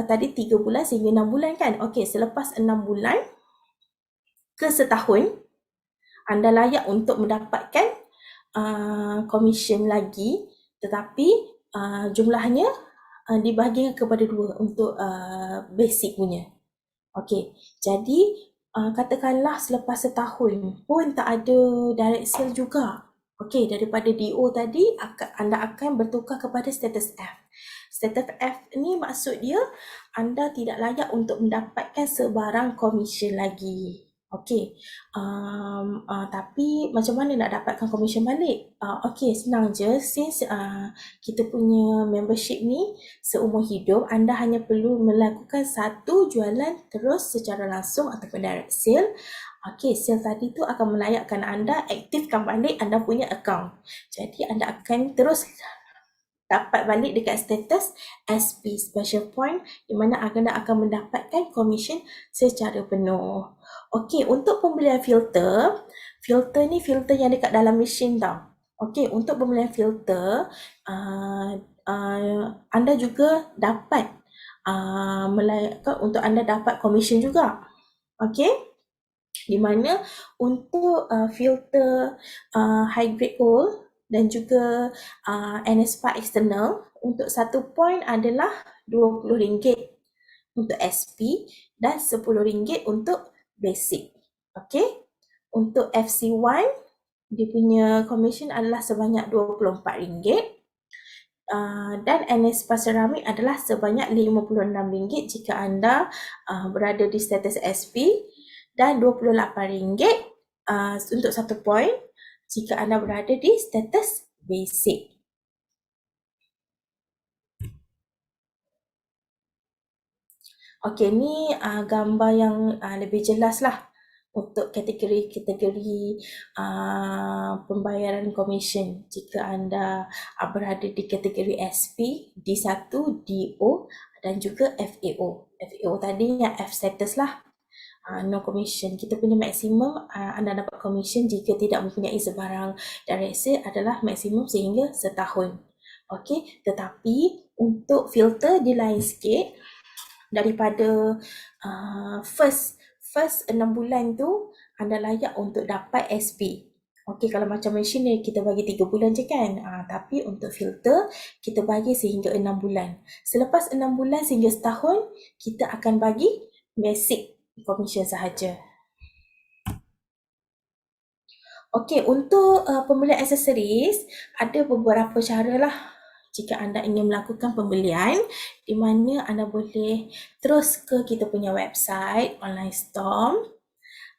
tadi 3 bulan sehingga 6 bulan kan? Okey, selepas 6 bulan ke setahun, anda layak untuk mendapatkan commission lagi, tetapi jumlahnya dibahagikan kepada 2 untuk basic punya. Okey, jadi katakanlah selepas setahun pun tak ada direct sale juga. Okey, daripada DO tadi anda akan bertukar kepada status F. Status F ni maksud dia anda tidak layak untuk mendapatkan sebarang komisen lagi. Okey, tapi macam mana nak dapatkan komisen balik? Okey, senang je. Since kita punya membership ni seumur hidup, anda hanya perlu melakukan satu jualan terus secara langsung ataupun direct sale. Okey, sale tadi tu akan melayakkan anda aktifkan balik anda punya account. Jadi anda akan terus dapat balik dekat status SP, special point, di mana anda akan mendapatkan komisen secara penuh. Okey, untuk pembelian filter ni filter yang dekat dalam mesin tau. Okey, untuk pembelian filter, anda juga dapat untuk anda dapat komisen juga. Okey, di mana untuk filter high grade gold dan juga NSPA eksternal, untuk satu point adalah RM20 untuk SP dan RM10 untuk basic. Okey, untuk FC1 dia punya commission adalah sebanyak RM24. Dan NSPAS Seramik adalah sebanyak RM56 jika anda berada di status SP dan RM28 untuk 1 poin jika anda berada di status basic. Okey, ni gambar yang lebih jelas lah untuk kategori-kategori pembayaran komisen jika anda berada di kategori SP, D1, DO dan juga FAO. FAO tadi yang F status lah, no commission. Kita punya maksimum anda dapat komisen jika tidak mempunyai sebarang direct sale adalah maksimum sehingga setahun. Okey, tetapi untuk filter dia lain sikit. Daripada first 6 bulan tu anda layak untuk dapat SP. Okey, kalau macam mesin ni kita bagi 3 bulan je kan. Tapi untuk filter kita bagi sehingga 6 bulan. Selepas 6 bulan sehingga setahun kita akan bagi basic commission sahaja. Okey, untuk pembelian aksesoris ada beberapa cara lah jika anda ingin melakukan pembelian, di mana anda boleh terus ke kita punya website online store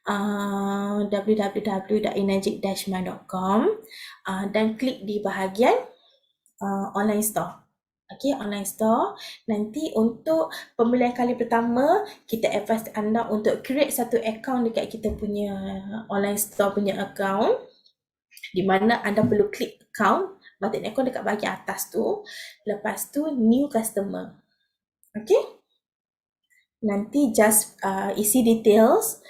www.enagic-mind.com dan klik di bahagian online store. Okey, online store. Nanti untuk pembelian kali pertama, kita advise anda untuk create satu account dekat kita punya online store punya account, di mana anda perlu klik account, button account dekat bahagian atas tu. Lepas tu new customer. Okay. Nanti just isi details,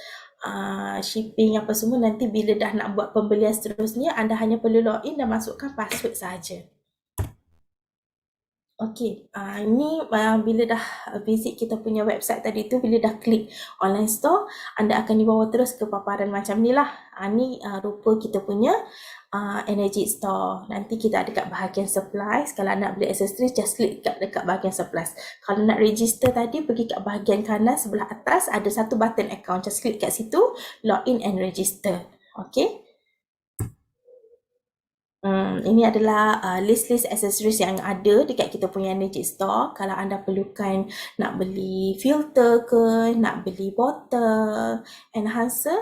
shipping apa semua. Nanti bila dah nak buat pembelian seterusnya, anda hanya perlu login dan masukkan password sahaja. Okey, ini bila dah visit kita punya website tadi tu, bila dah klik online store, anda akan dibawa terus ke paparan macam ni lah. Ni rupa kita punya Enagic Store. Nanti kita ada kat bahagian supplies. Kalau nak beli aksesoris, just klik dekat bahagian supplies. Kalau nak register tadi, pergi kat bahagian kanan sebelah atas, ada satu button account. Just klik kat situ, login and register. Okay. Ini adalah list-list aksesoris yang ada dekat kita punya Enagic Store. Kalau anda perlukan nak beli filter ke, nak beli bottle, enhancer,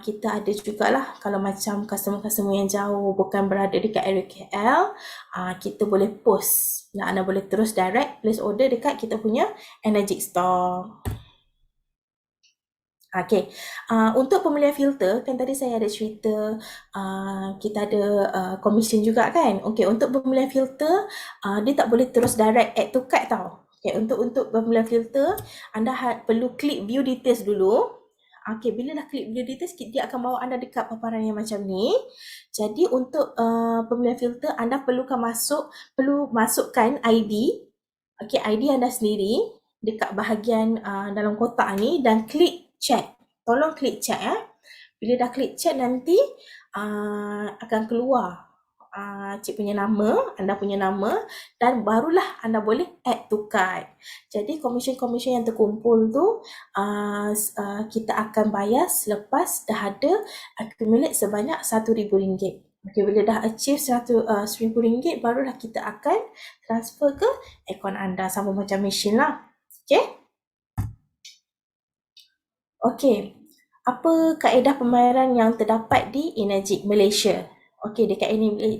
kita ada jugalah. Kalau macam customer-customer yang jauh bukan berada dekat area KL, kita boleh post. Anda boleh terus direct place order dekat kita punya Enagic Store. Okay, untuk pembelian filter, kan tadi saya ada cerita kita ada commission juga kan. Okay, untuk pembelian filter, dia tak boleh terus direct add to cart tau. Okay, untuk pembelian filter, anda perlu klik view details dulu. Okay, bila dah klik view details, dia akan bawa anda dekat paparan yang macam ni. Jadi untuk pembelian filter, anda perlu masukkan ID. Okay, ID anda sendiri dekat bahagian dalam kotak ni dan klik chat. Tolong klik chat ya. Bila dah klik chat nanti akan keluar cik punya nama, anda punya nama, dan barulah anda boleh add to cart. Jadi komisen-komisen yang terkumpul tu kita akan bayar selepas dah ada accumulate sebanyak RM1,000. Okay, bila dah achieve RM1,000 barulah kita akan transfer ke akaun anda, sama macam mesin lah. Okay. Okey, apa kaedah pembayaran yang terdapat di Enagic Malaysia? Okey, dekat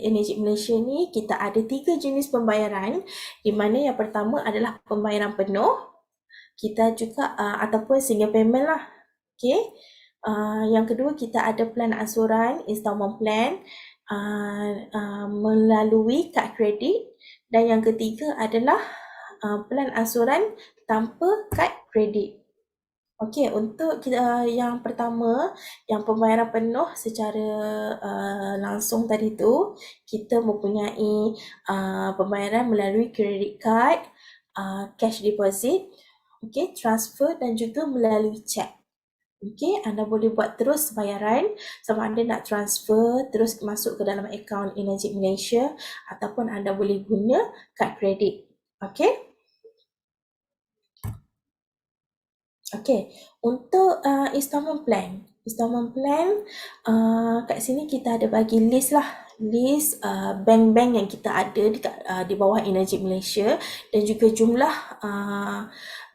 Enagic Malaysia ni kita ada 3 jenis pembayaran, di mana yang pertama adalah pembayaran penuh, kita juga ataupun single payment lah. Okey. Yang kedua kita ada plan ansuran, installment plan melalui kad kredit, dan yang ketiga adalah plan ansuran tanpa kad kredit. Okey, untuk kita yang pertama, yang pembayaran penuh secara langsung tadi tu, kita mempunyai pembayaran melalui credit card, cash deposit, okey, transfer dan juga melalui cek. Okey, anda boleh buat terus bayaran sama anda nak transfer terus masuk ke dalam akaun Enagic Malaysia ataupun anda boleh guna kad kredit. Okey. Okay, untuk installment plan kat sini kita ada bagi list lah list bank-bank yang kita ada di bawah Energy Malaysia dan juga jumlah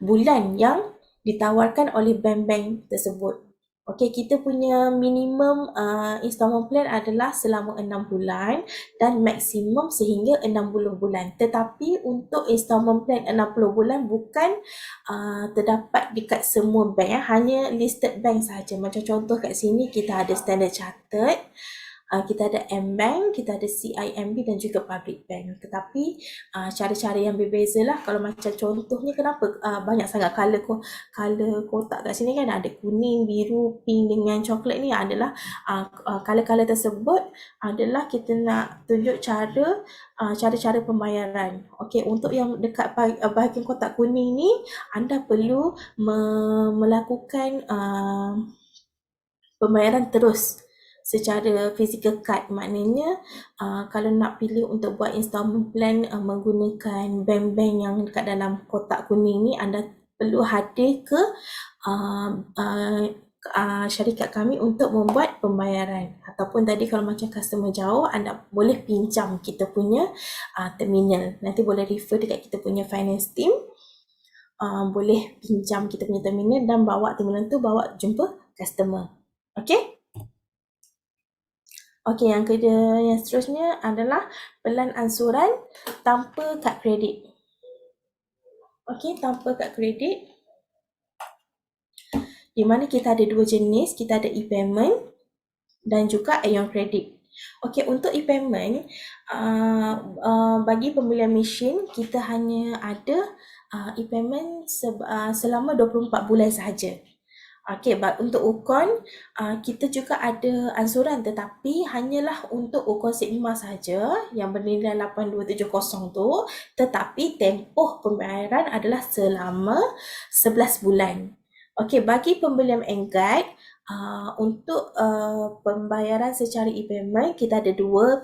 bulan yang ditawarkan oleh bank-bank tersebut. Okey, kita punya minimum installment plan adalah selama 6 bulan dan maksimum sehingga 60 bulan. Tetapi untuk installment plan 60 bulan bukan terdapat dekat semua bank, hanya listed bank sahaja. Macam contoh kat sini kita ada Standard Chartered, kita ada M-Bank, kita ada CIMB dan juga Public Bank. Tetapi cara-cara yang berbeza lah. Kalau macam contohnya, kenapa banyak sangat color kotak kat sini kan, ada kuning, biru, pink dengan coklat ni adalah color-color tersebut adalah kita nak tunjuk cara-cara pembayaran. Okey, untuk yang dekat bahagian kotak kuning ni, anda perlu melakukan pembayaran terus secara physical card. Maknanya kalau nak pilih untuk buat installment plan menggunakan bank-bank yang dekat dalam kotak kuning ni, anda perlu hadir ke syarikat kami untuk membuat pembayaran. Ataupun tadi kalau macam customer jauh, anda boleh pinjam kita punya terminal. Nanti boleh refer dekat kita punya finance team, boleh pinjam kita punya terminal dan bawa terminal tu bawa jumpa customer. Okey? Okey, yang seterusnya adalah pelan ansuran tanpa kad kredit. Okey, tanpa kad kredit, di mana kita ada dua jenis, kita ada e-payment dan juga Aeon Credit. Okey, untuk e-payment, bagi pembelian mesin, kita hanya ada e-payment selama 24 bulan sahaja. Okey, untuk Ukon, kita juga ada ansuran tetapi hanyalah untuk Ukon Sigma sahaja yang bernilai 8270 tu, tetapi tempoh pembayaran adalah selama 11 bulan. Okey, bagi pembelian Enguide, untuk pembayaran secara e-payment, kita ada dua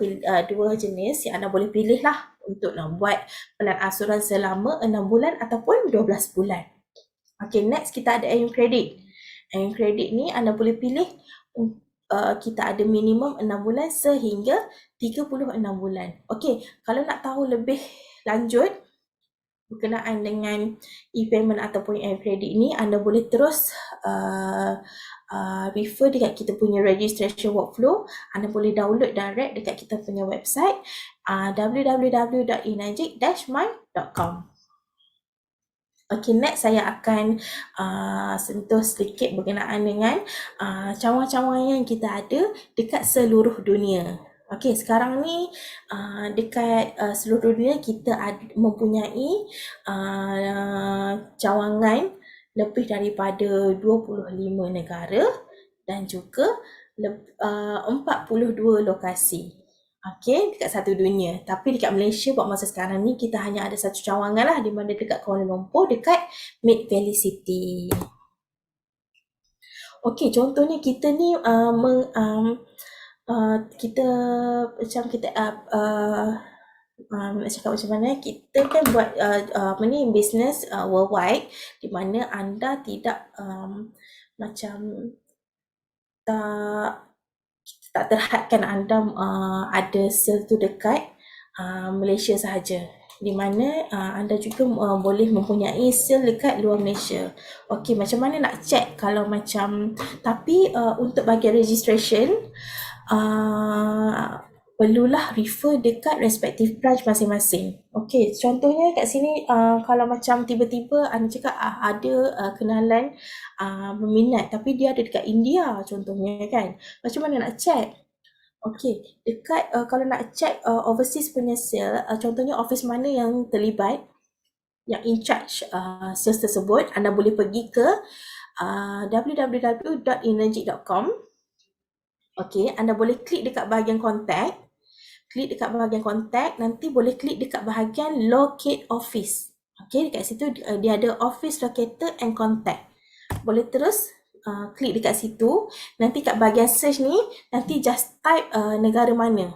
jenis yang anda boleh pilih lah untuk nak buat pelan ansuran selama 6 bulan ataupun 12 bulan. Okey, next kita ada Aeon Credit. Aeon Credit ni anda boleh pilih kita ada minimum 6 bulan sehingga 36 bulan. Okey, kalau nak tahu lebih lanjut berkenaan dengan e-payment ataupun Aeon Credit ni, anda boleh terus refer dekat kita punya registration workflow. Anda boleh download direct dekat kita punya website www.enagic-mind.com. Okay, next saya akan sentuh sedikit berkenaan dengan cawangan-cawangan yang kita ada dekat seluruh dunia. Okay, sekarang ni dekat seluruh dunia kita mempunyai cawangan lebih daripada 25 negara dan juga 42 lokasi. Okey, dekat satu dunia. Tapi dekat Malaysia buat masa sekarang ni kita hanya ada satu cawangan lah, di mana dekat Kuala Lumpur, dekat Mid Valley City. Okey, contohnya kita ni kita nak cakap macam mana, kita kan buat business worldwide, di mana anda tidak macam tak terhadkan anda ada sale tu dekat Malaysia sahaja, di mana anda juga boleh mempunyai sale dekat luar Malaysia. Okey, macam mana nak check kalau macam, tapi untuk bahagian registration perlulah refer dekat respective branch masing-masing. Okey, contohnya kat sini kalau macam tiba-tiba anda cakap ada kenalan berminat tapi dia ada dekat India contohnya kan, macam mana nak check? Okey, dekat kalau nak check overseas punya sale, contohnya office mana yang terlibat, yang in charge sales tersebut, anda boleh pergi ke www.energy.com. Okey, anda boleh klik dekat bahagian contact. Klik dekat bahagian contact, nanti boleh klik dekat bahagian locate office. Okey, dekat situ dia ada office locator and contact. Boleh terus klik dekat situ. Nanti kat bahagian search ni, nanti just type negara mana.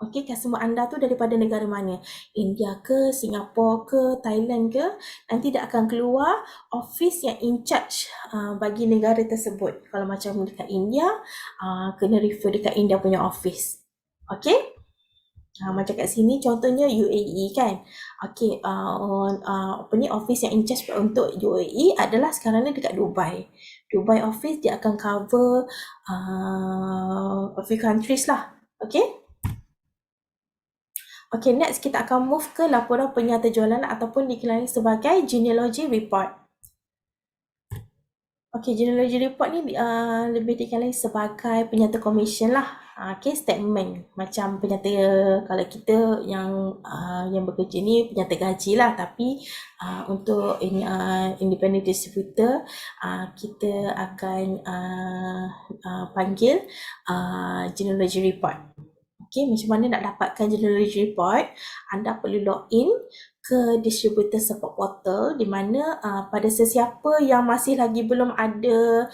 Okey, customer anda tu daripada negara mana? India ke, Singapura ke, Thailand ke? Nanti dia akan keluar office yang in charge bagi negara tersebut. Kalau macam dekat India, kena refer dekat India punya office. Okey? Macam kat sini contohnya UAE kan. Okey, apa ni, office yang in charge untuk UAE adalah sekarang ni dekat Dubai. Dubai office dia akan cover a few countries lah. Okey. Okey, next kita akan move ke laporan penyata jualan ataupun dikenali sebagai genealogy report. Okey, genealogy report ni lebih dikenali sebagai penyata komisen lah. Okey, statement. Macam penyata, kalau kita yang bekerja ni penyata gaji lah. Tapi untuk independent distributor, kita akan panggil genealogy report. Okey, macam mana nak dapatkan genealogy report? Anda perlu login ke distributor support portal, di mana pada sesiapa yang masih lagi belum ada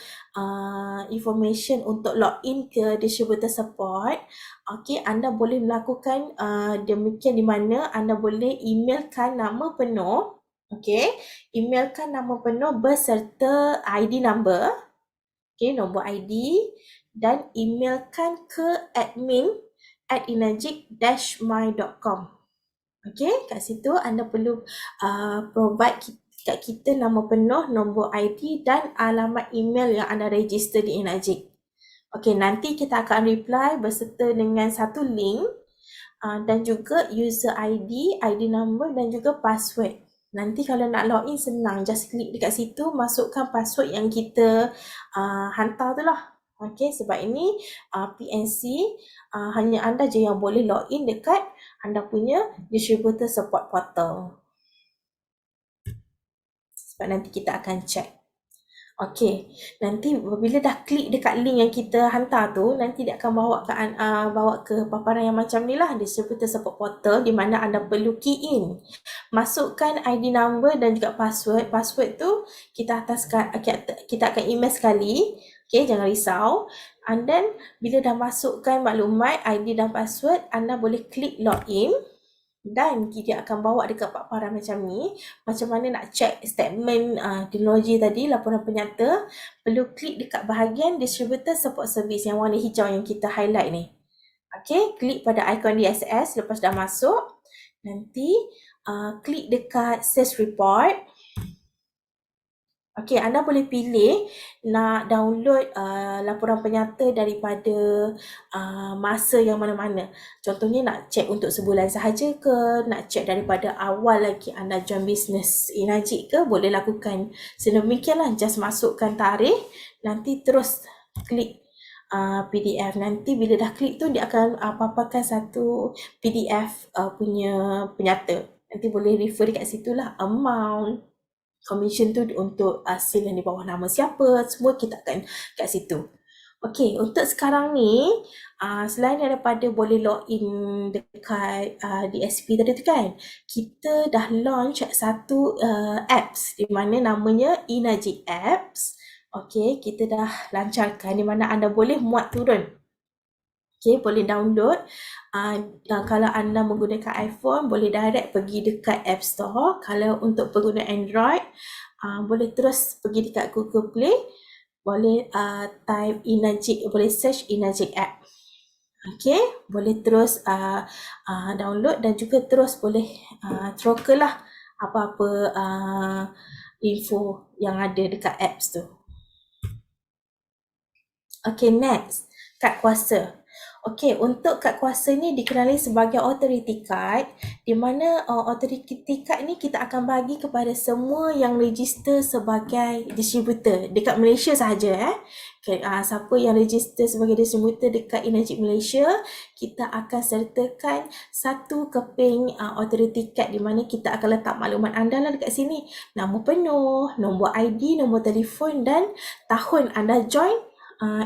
information untuk login ke distributor support, okey, anda boleh melakukan demikian, di mana anda boleh emailkan nama penuh, okey, emailkan nama penuh beserta ID number, okey, nombor ID, dan emailkan ke admin@inagic-my.com. Okey, kat situ anda perlu provide kat kita nama penuh, nombor ID dan alamat email yang anda register di Inagic. Okey, nanti kita akan reply beserta dengan satu link dan juga user ID, ID number dan juga password. Nanti kalau nak login senang, just klik dekat situ, masukkan password yang kita hantar tu lah. Okey, sebab ini PNC, hanya anda je yang boleh login dekat anda punya distributor support portal. Sebab nanti kita akan check. Okey, nanti bila dah klik dekat link yang kita hantar tu, nanti dia akan bawa ke paparan yang macam ni lah, distributor support portal, di mana anda perlu key in. Masukkan ID number dan juga password. Password tu kita akan email sekali. Okey, jangan risau. And then bila dah masukkan maklumat ID dan password, anda boleh klik login. Dan dia akan bawa dekat paparan macam ni. Macam mana nak check statement genealogy tadi, laporan penyata, perlu klik dekat bahagian distributor support service yang warna hijau yang kita highlight ni. Okey, klik pada ikon DSS lepas dah masuk. Nanti klik dekat sales report. Okey, anda boleh pilih nak download laporan penyata daripada masa yang mana-mana. Contohnya nak check untuk sebulan sahaja ke, nak check daripada awal lagi anda join bisnes Inagic ke, boleh lakukan sedemikianlah. Just masukkan tarikh, nanti terus klik PDF. Nanti bila dah klik tu, dia akan paparkan satu PDF punya penyata. Nanti boleh refer dekat situlah, amount, commission tu untuk sale yang di bawah nama siapa, semua kita akan kat situ. Okey, untuk sekarang ni, selain daripada boleh login dekat DSP tadi tu kan, kita dah launch satu apps di mana namanya Inagic Apps. Okey, kita dah lancarkan, di mana anda boleh muat turun. Okey, boleh download. Kalau anda menggunakan iPhone, boleh direct pergi dekat App Store. Kalau untuk pengguna Android, boleh terus pergi dekat Google Play. Boleh type Inagic, boleh search Inagic App. Okey, boleh terus download dan juga terus boleh trokel lah apa-apa info yang ada dekat apps tu. Okey, next, kad kuasa. Okey, untuk kad kuasa ni dikenali sebagai authority card, di mana authority card ni kita akan bagi kepada semua yang register sebagai distributor dekat Malaysia sahaja. Okay, siapa yang register sebagai distributor dekat Inagic Malaysia, kita akan sertakan satu keping authority card, di mana kita akan letak maklumat anda lah dekat sini. Nama penuh, nombor ID, nombor telefon dan tahun anda join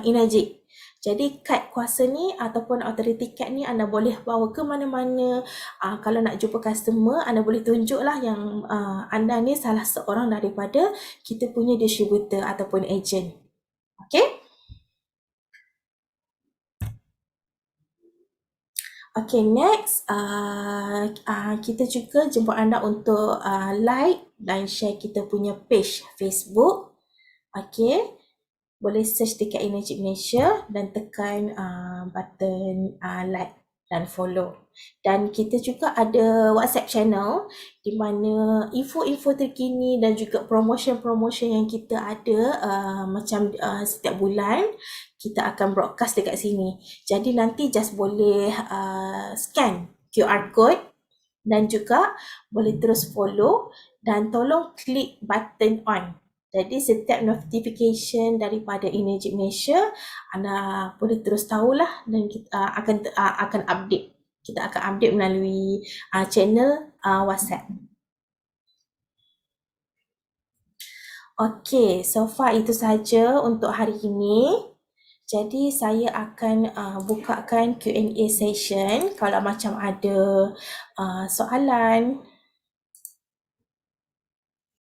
Inagic. Jadi kad kuasa ni ataupun authority card ni anda boleh bawa ke mana-mana. Kalau nak jumpa customer, anda boleh tunjuklah yang anda ni salah seorang daripada kita punya distributor ataupun agent. Okey? Okey, next kita juga jemput anda untuk like dan share kita punya page Facebook. Okey, boleh search dekat Inagic Malaysia dan tekan button like. dan follow. Dan kita juga ada WhatsApp channel di mana info-info terkini dan juga promotion-promotion yang kita ada macam setiap bulan kita akan broadcast dekat sini. Jadi nanti just boleh scan QR code dan juga boleh terus follow dan tolong klik button on. Jadi setiap notification daripada Energy Malaysia anda boleh terus tahulah dan kita akan update. Kita akan update melalui channel WhatsApp. Okey, so far itu saja untuk hari ini. Jadi saya akan bukakan Q&A session. Kalau macam ada soalan